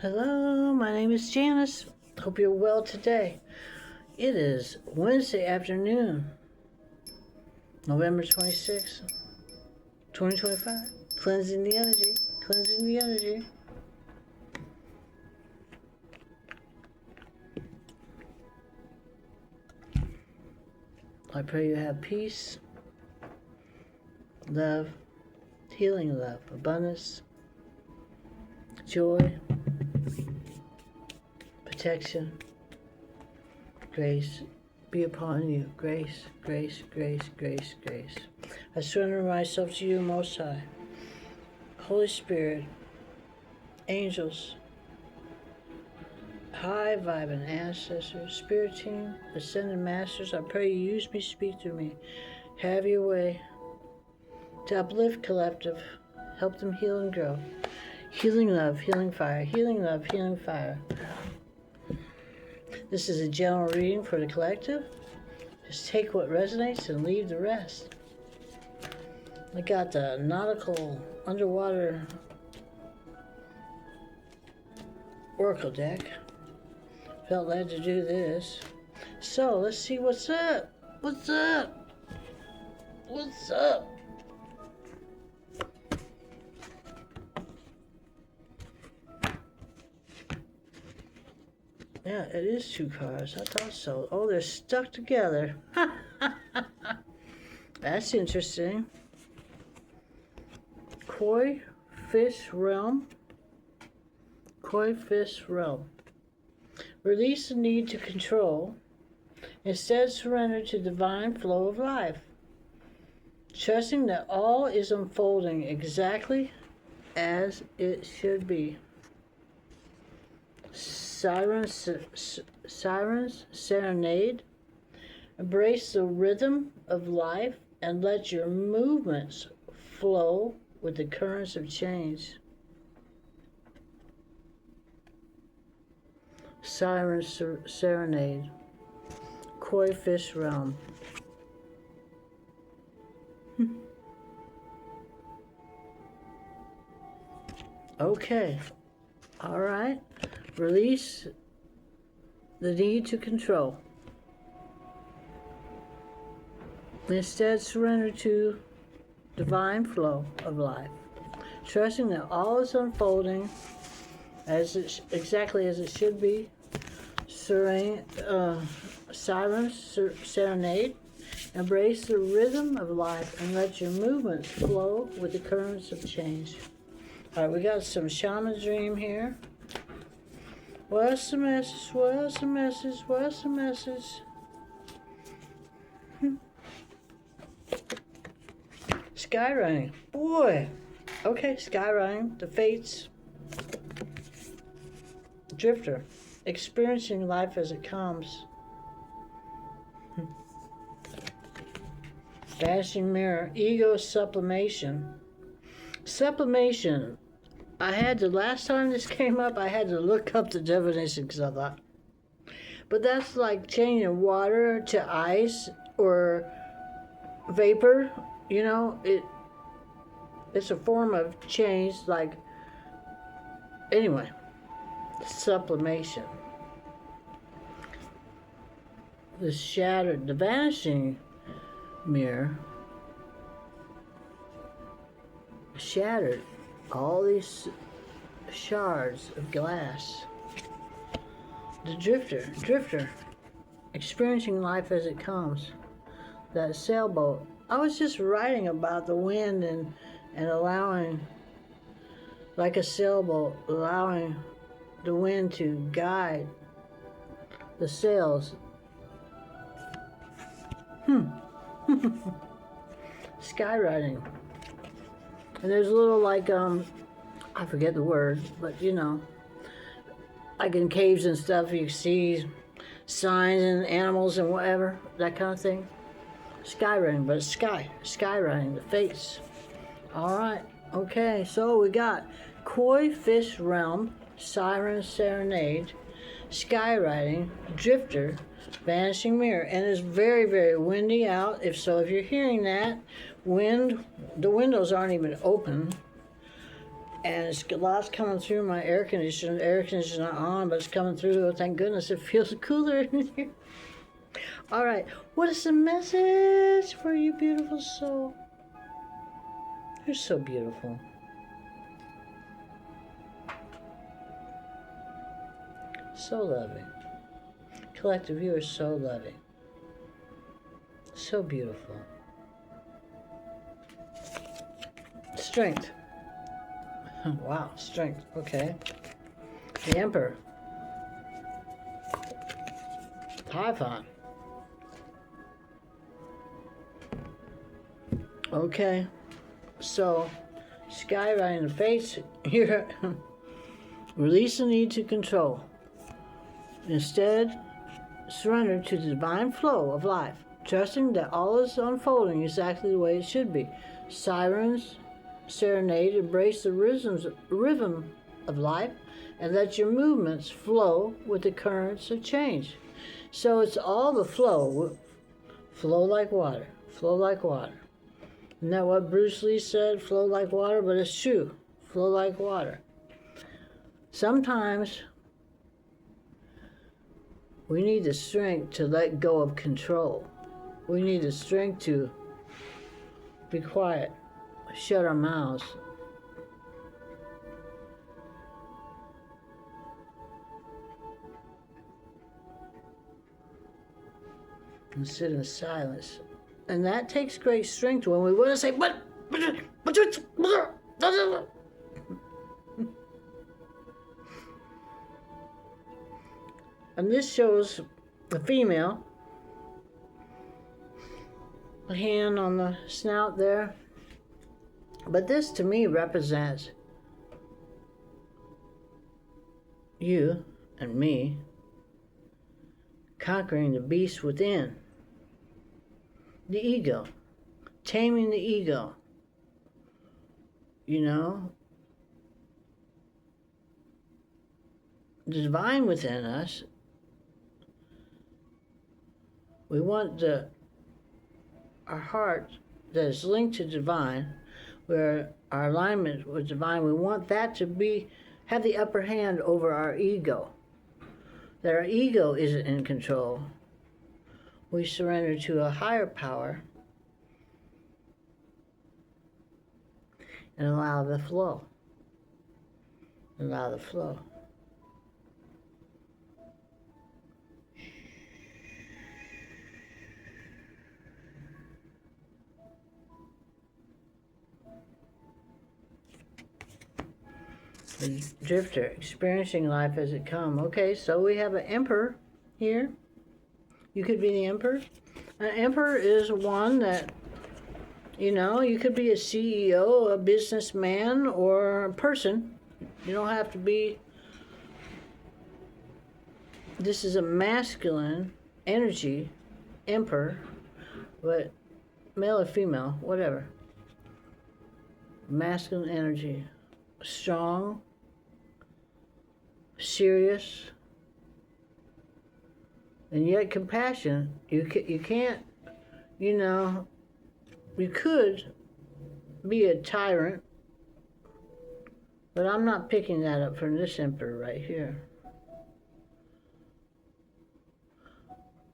Hello, my name is Janice. Hope you're well today. It is Wednesday afternoon, November 26th, 2025. Cleansing the energy, cleansing the energy. I pray you have peace, love, healing love, abundance, joy, protection, grace be upon you. Grace, grace, grace, grace, grace. I surrender myself to you, Most High. Holy Spirit, angels, high vibing ancestors, spirit team, ascended masters, I pray you use me, speak through me. Have your way to uplift collective, help them heal and grow. Healing love, healing fire, healing love, healing fire. This is a general reading for the collective. Just take what resonates and leave the rest. I got the nautical underwater oracle deck. Felt led to do this. So let's see what's up. What's up? What's up? Yeah, it is two cards. I thought so. Oh, they're stuck together. That's interesting. Koi Fish Realm. Koi Fish Realm. Release the need to control. Instead, surrender to divine flow of life. Trusting that all is unfolding exactly as it should be. Siren's Serenade. Embrace the rhythm of life and let your movements flow with the currents of change. Siren's Serenade. Koi Fish Realm. Okay. All right. Release the need to control. Instead, surrender to divine flow of life, trusting that all is unfolding exactly as it should be. Siren's Serenade. Embrace the rhythm of life and let your movements flow with the currents of change. All right, we got some shaman dream here. What's the message? What's the message? What's the message? Skywriting. Boy. Okay, skywriting. The fates. Drifter. Experiencing life as it comes. Vanishing mirror. Ego sublimation. Sublimation. Last time this came up, I had to look up the definition because I thought. But that's like changing water to ice or vapor. You know, it's a form of change, like, anyway, sublimation. The vanishing mirror shattered all these shards of glass. The drifter, experiencing life as it comes. That sailboat. I was just writing about the wind and allowing, like a sailboat, allowing the wind to guide the sails. Skywriting. And there's a little like, I forget the word, but you know, like in caves and stuff, you see signs and animals and whatever, that kind of thing. Skywriting, but it's skywriting, the fates. All right, okay, so we got Koi Fish Realm, Siren Serenade, Skywriting, Drifter, Vanishing Mirror, and it's very, very windy out. If you're hearing that, wind, the windows aren't even open, and it's lots coming through my air conditioner. The air conditioner's not on, but it's coming through. Oh, thank goodness, it feels cooler in here. All right, what is the message for you, beautiful soul? You're so beautiful. So loving. Collective, you are so loving. So beautiful. Strength. Wow, strength. Okay. The Emperor. Typhon. Okay. So, skywriting the face here. Release the need to control. Instead, surrender to the divine flow of life, trusting that all is unfolding exactly the way it should be. Sirens, Serenade, embrace the rhythm of life, and let your movements flow with the currents of change. So it's all the flow. Flow like water. Flow like water. Isn't that what Bruce Lee said? Flow like water, but it's true. Flow like water. Sometimes we need the strength to let go of control. We need the strength to be quiet, shut our mouths. And sit in silence. And that takes great strength when we want to say, but and this shows the female, a hand on the snout there. But this to me represents you and me conquering the beast within. The ego, taming the ego, you know, the divine within us. We want our heart that is linked to divine, where our alignment with divine, we want that to have the upper hand over our ego, that our ego isn't in control. We surrender to a higher power and allow the flow. Allow the flow. The drifter, experiencing life as it comes. Okay, so we have an emperor here. You could be the emperor. An emperor is one that, you know, you could be a CEO, a businessman, or a person. You don't have to be. This is a masculine energy, emperor, but male or female, whatever. Masculine energy, strong, serious, and yet compassion. You can't, you know, you could be a tyrant, but I'm not picking that up from this emperor right here.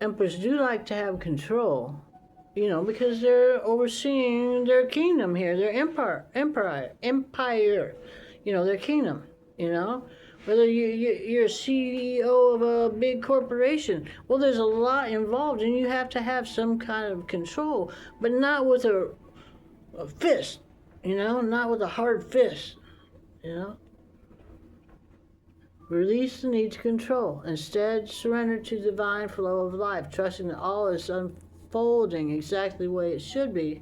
Emperors do like to have control, you know, because they're overseeing their kingdom here, their empire, you know, their kingdom, you know. Whether you're a CEO of a big corporation, well, there's a lot involved, and you have to have some kind of control, but not with a fist, you know, not with a hard fist, you know. Release the need to control. Instead, surrender to the divine flow of life, trusting that all is unfolding exactly the way it should be.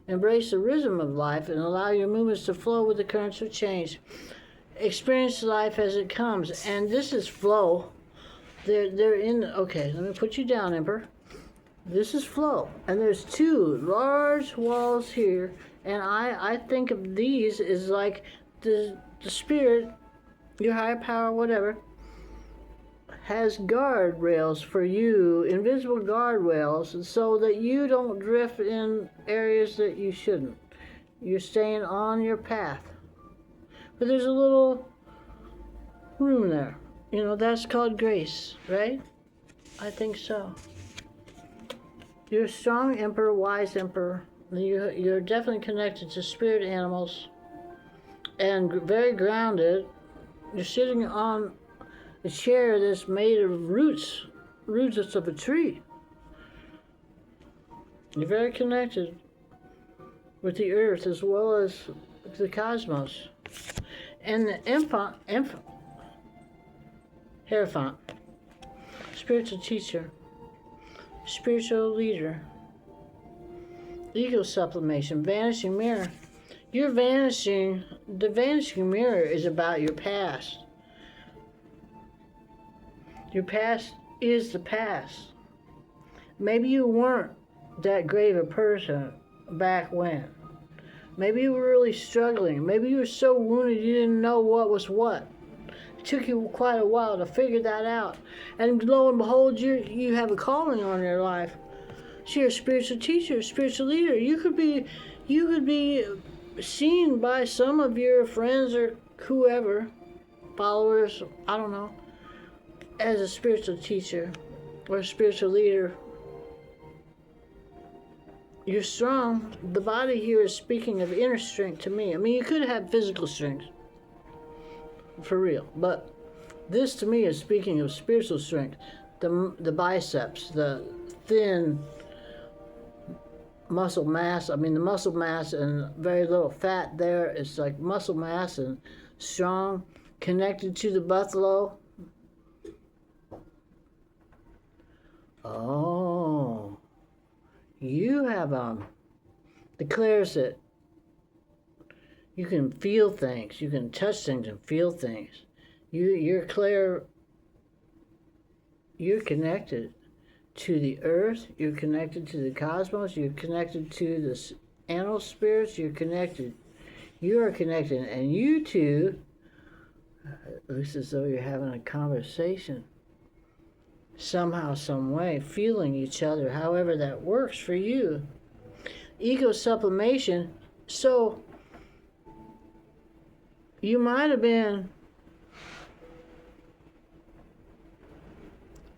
Embrace the rhythm of life and allow your movements to flow with the currents of change. Experience life as it comes, and this is flow. They're in. Okay, let me put you down, Emperor. This is flow, and there's two large walls here, and I think of these as like the spirit, your higher power, whatever, has guardrails for you, invisible guardrails, so that you don't drift in areas that you shouldn't. You're staying on your path. but there's a little room there. You know, that's called grace, right? I think so. You're a strong emperor, wise emperor. You're definitely connected to spirit animals and very grounded. You're sitting on a chair that's made of roots of a tree. You're very connected with the earth as well as the cosmos. And the Hierophant, spiritual teacher, spiritual leader, ego sublimation, vanishing mirror. You're vanishing. The vanishing mirror is about your past. Your past is the past. Maybe you weren't that great of a person back when. Maybe you were really struggling. Maybe you were so wounded you didn't know what was what. It took you quite a while to figure that out. And lo and behold, you have a calling on your life. So you're a spiritual teacher, spiritual leader. You could be seen by some of your friends or whoever, followers, I don't know, as a spiritual teacher or a spiritual leader. You're strong. The body here is speaking of inner strength to me. I mean, you could have physical strength, for real, but this to me is speaking of spiritual strength. The biceps, the thin muscle mass. I mean, the muscle mass and very little fat there. It's like muscle mass and strong, connected to the buffalo. Oh, you have declares that you can feel things, you can touch things and feel things. You're connected to the earth, you're connected to the cosmos, you're connected to the animal spirits, you are connected, and you two, it looks as though you're having a conversation. Somehow, some way, feeling each other, however that works for you. Ego sublimation. So, you might have been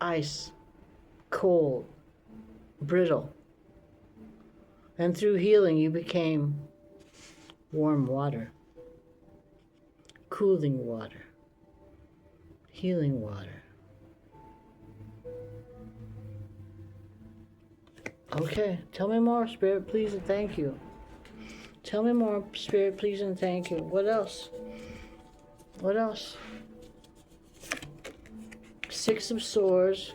ice, cold, brittle. And through healing, you became warm water, cooling water, healing water. Okay, tell me more, Spirit, please, and thank you. Tell me more, Spirit, please, and thank you. What else? What else? Six of Swords,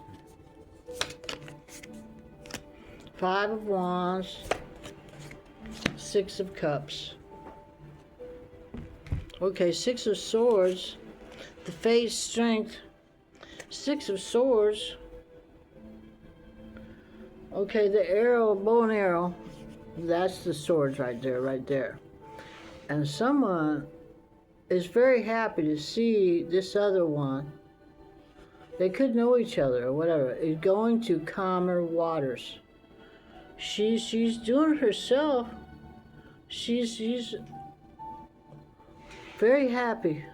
Five of Wands, Six of Cups. Okay, Six of Swords, the faith, strength. Six of Swords. Okay, the arrow, bow and arrow, that's the swords right there. And someone is very happy to see this other one. They could know each other or whatever. Is going to calmer waters. She's doing it herself. She's very happy.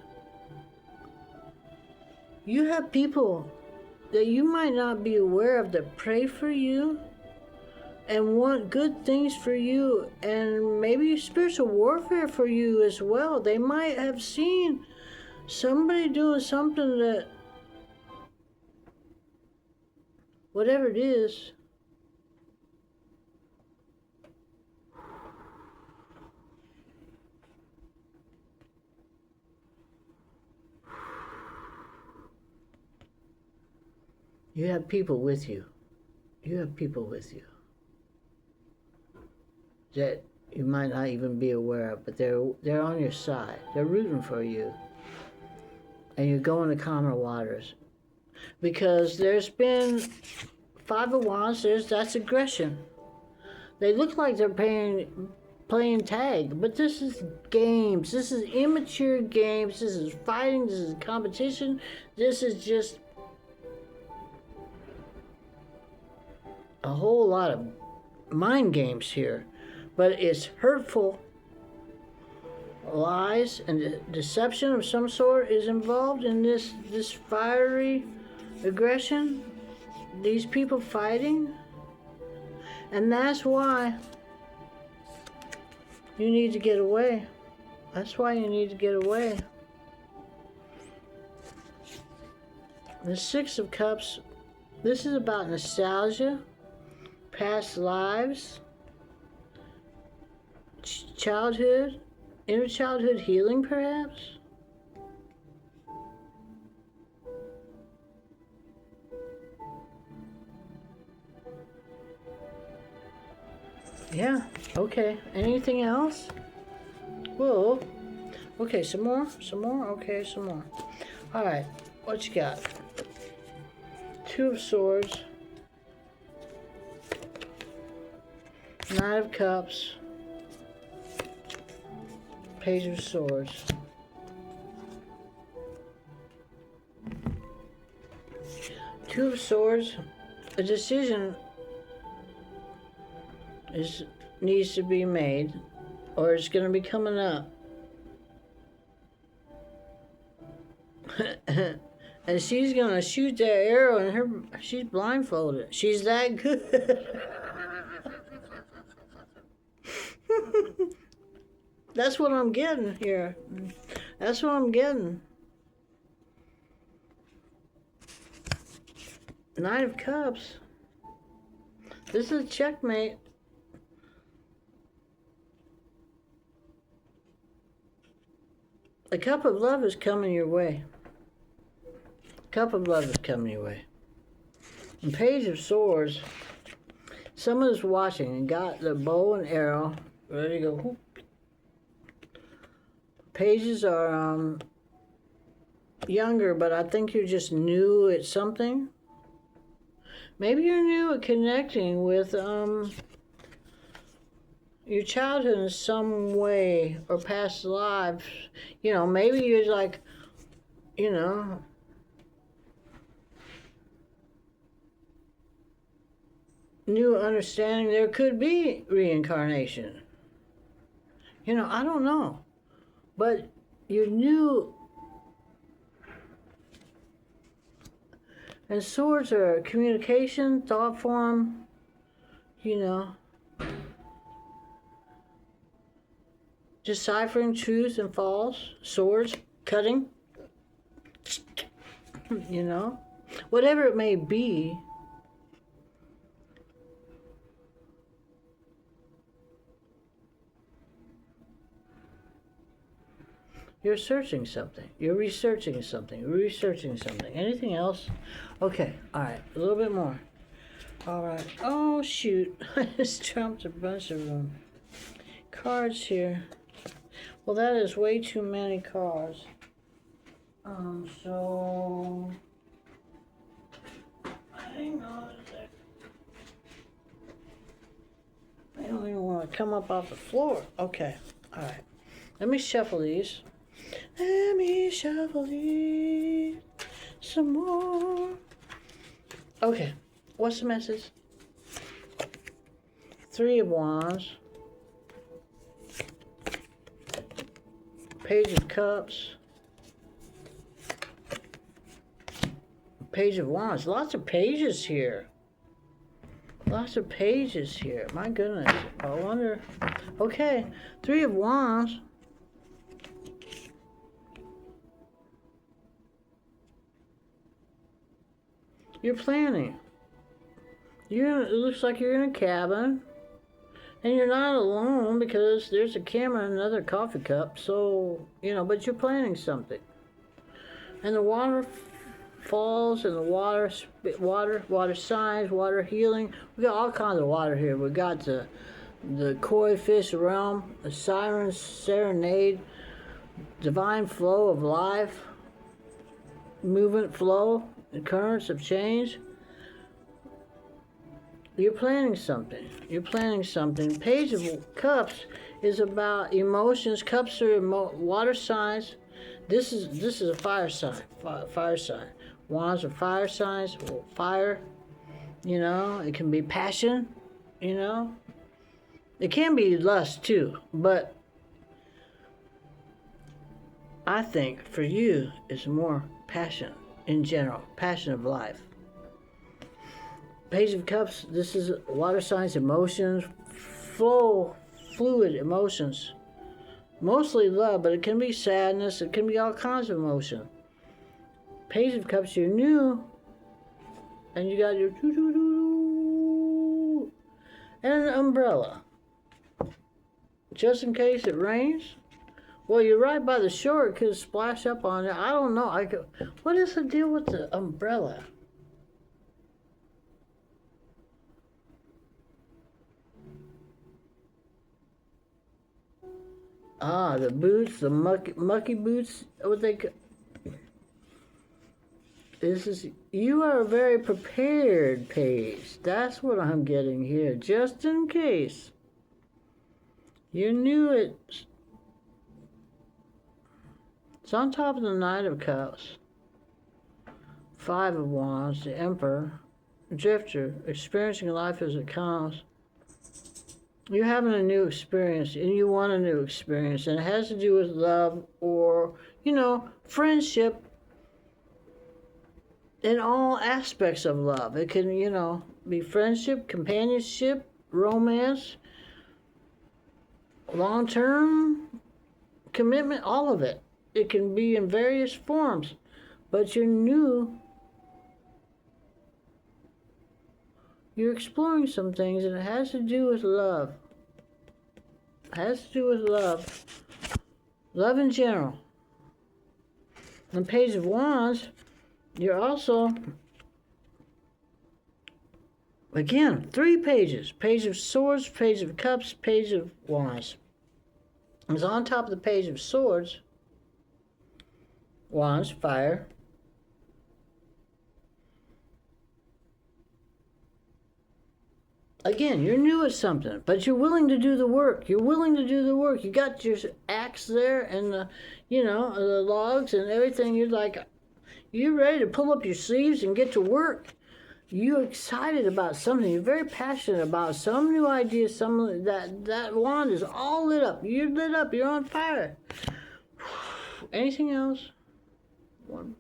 You have people that you might not be aware of that pray for you and want good things for you, and maybe spiritual warfare for you as well. They might have seen somebody doing something that, whatever it is, you have people with you. You have people with you that you might not even be aware of, but they're on your side. They're rooting for you. And you're going to calmer waters. Because there's been Five of Wands, that's aggression. They look like they're playing tag, but this is games. This is immature games. This is fighting. This is competition. This is just a whole lot of mind games here. But it's hurtful. lies and deception of some sort is involved in this fiery aggression. These people fighting, and that's why you need to get away. That's why you need to get away. The Six of Cups, this is about nostalgia, past lives, childhood, inner childhood healing perhaps. Yeah, okay. Anything else? Whoa. Okay, some more? Okay, some more. Alright, what you got? Two of Swords. Nine of Cups. Page of Swords. Two of Swords. A decision needs to be made, or it's going to be coming up. And she's going to shoot that arrow, and she's blindfolded. She's that good. That's what I'm getting here. That's what I'm getting. Nine of Cups. This is a checkmate. The cup of love is coming your way. Cup of love is coming your way. And Page of Swords, someone's watching and got the bow and arrow ready to go. Whoop. Pages are younger, but I think you're just new at something. Maybe you're new at connecting with your childhood in some way, or past lives. You know, maybe you're like, you know, new understanding. There could be reincarnation. You know, I don't know. But you're new. And swords are communication, thought form, you know. Deciphering truth and false. Swords, cutting. You know. Whatever it may be. You're searching something. You're researching something. You're researching something. Anything else? Okay. All right. A little bit more. All right. Oh, shoot. I just dropped a bunch of cards here. Well, that is way too many cards. So... hang on a sec. I don't even want to come up off the floor. Okay. All right. Let me shuffle these. Let me shuffle these some more. Okay, what's the message? Three of Wands. Page of Cups. Page of Wands. Lots of pages here. Lots of pages here. My goodness. I wonder. Okay, Three of Wands. You're planning. It looks like you're in a cabin, and you're not alone because there's a camera and another coffee cup. So, you know, but you're planning something. And the water falls, and the water signs, water healing. We got all kinds of water here. We got the koi fish realm, the Siren, Serenade, divine flow of life, movement flow. The currents of change. You're planning something. You're planning something. Page of Cups is about emotions. Cups are water signs. This is a fire sign. Fire sign. Wands are fire signs. Well, fire. You know, it can be passion. You know, it can be lust too. But I think for you is more passion in general, passion of life. Page of Cups, this is water signs, emotions, fluid emotions. Mostly love, but it can be sadness, it can be all kinds of emotion. Page of Cups, you're new, and you got your doo-doo-doo-doo, and an umbrella. Just in case it rains. Well, you're right by the shore, it could splash up on it. I don't know. What is the deal with the umbrella? Ah, the boots, the mucky boots. What they? This is, you are a very prepared page. That's what I'm getting here. Just in case. You knew it. It's on top of the Knight of Cups. 5 of Wands, the Emperor, Drifter, experiencing life as it comes. You're having a new experience, and you want a new experience, and it has to do with love or, friendship in all aspects of love. It can, be friendship, companionship, romance, long-term commitment, all of it. It can be in various forms, but you're exploring some things, and it has to do with love. It has to do with love. Love in general. On Page of Wands, you're also, again, 3 pages. Page of Swords, Page of Cups, Page of Wands. It's on top of the Page of Swords. Wands, fire. Again, you're new at something, but you're willing to do the work. You're willing to do the work. You got your axe there and the logs and everything. You're ready to pull up your sleeves and get to work. You're excited about something. You're very passionate about some new idea. That wand is all lit up. You're lit up. You're on fire. Anything else? One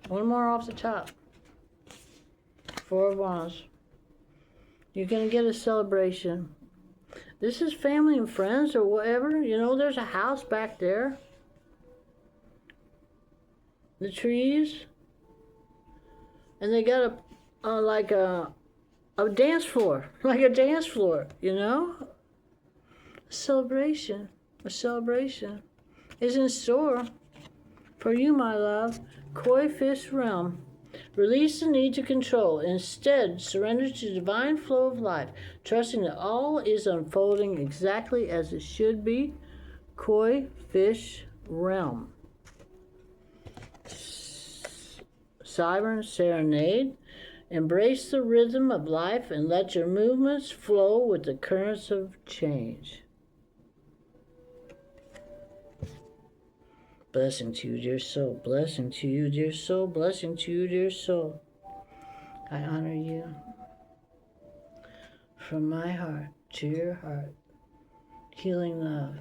more off the top. 4 of Wands. You're going to get a celebration. This is family and friends or whatever. There's a house back there. The trees. And they got a dance floor. Like a dance floor, A celebration. A celebration is in store for you, my love. Koi fish realm. Release the need to control. Instead, surrender to the divine flow of life, trusting that all is unfolding exactly as it should be. Koi fish realm. Siren, Serenade. Embrace the rhythm of life and let your movements flow with the currents of change. Blessing to you, dear soul. Blessing to you, dear soul. Blessing to you, dear soul. I honor you from my heart to your heart. Healing love.